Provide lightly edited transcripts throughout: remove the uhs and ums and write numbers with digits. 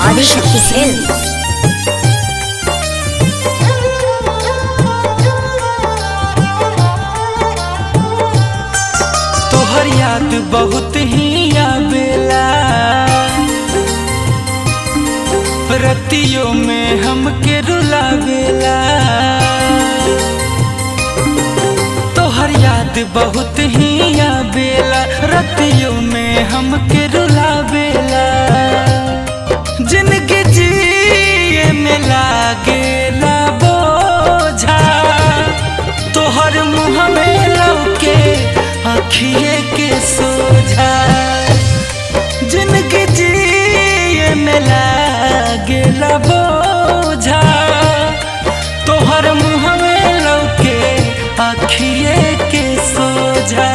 Adishakti films. तोहर याद बहुत ही आवेला, रतियों में हमके रुलावेला। तोहर याद बहुत ही आवेला, रतियों में हमके रुलावेला। जिंदगी जिए में लागेला बोझा, तोहर मुँह में लौके आँखिए के सोझा। जिंदगी जिए में लागेला बोझा, तोहर मुँह में लौके आँखिए के सोझा।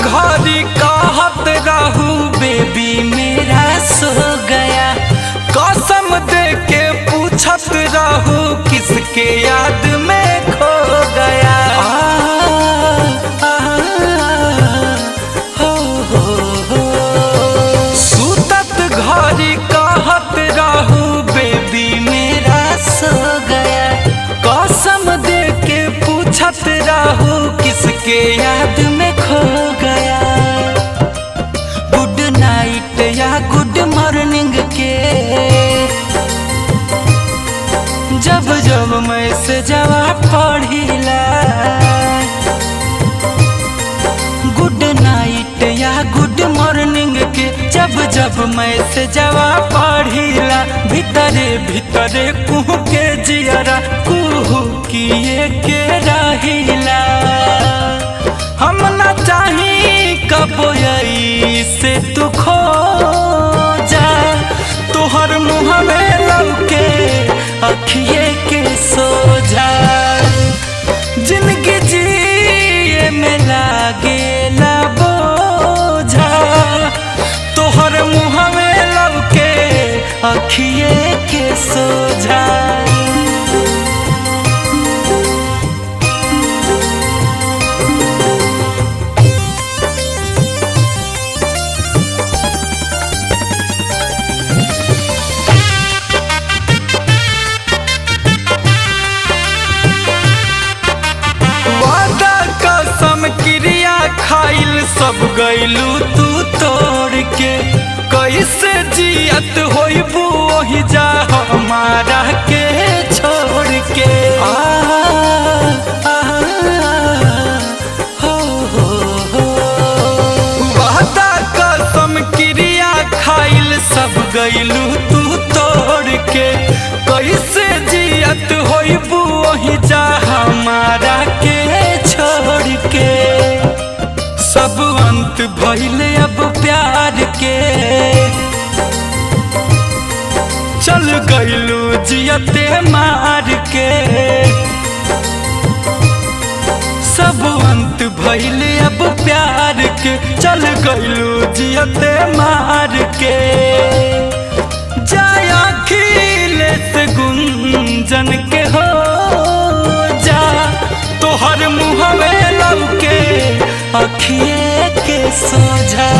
घड़ी कहत रहू बेबी मेरा सो गया, कसम दे के पूछत रहू किसके याद में खो गया। सुतत घड़ी कहत रहू बेबी मेरा सो गया, कसम दे के पूछत रहू किसके याद में खो गया। गुड नाइट या गुड मॉर्निंग के जब जब मैसेजवा पढ़िला, गुड नाइट या गुड मॉर्निंग के जब जब मैसेजवा पढ़िला। भीतरे भीतरे कुहू के जियरा कुहू किए के रहिला। हम ना चाही कब से तू खो जा, तोहर मुँह में लौके अखिए के सोझा। जिंदगी जिए में लागेला बोझा, तोहर मुँह में लौके अखिए के सोझा। क्रिया खाइल सब गइलू तू तोड़ के, कैसे जियत होइबू ओहि जा हमारा के छोड़ के। वादा कसम क्रिया खाइल सब गइलू तू तोड़ के, कैसे जियत होइबू ओहि जा हमारा के छोड़ के। सब अंत भइले अब प्यार के, चल गइलू जियते मार के। सब अंत भइले अब प्यार के, चल गइलू जियते मार के। जाय अखिलेश गुंजन के हो जा, तोहर मुँह में लौके अखिए के सोझा।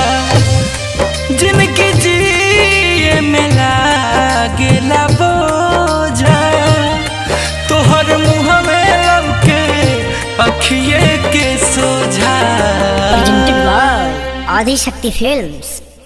जिंदगी जिए में लागेला बोझा, तोहर मुँह में लौके अखिए के सोझा। आदिशक्ति फिल्म्स।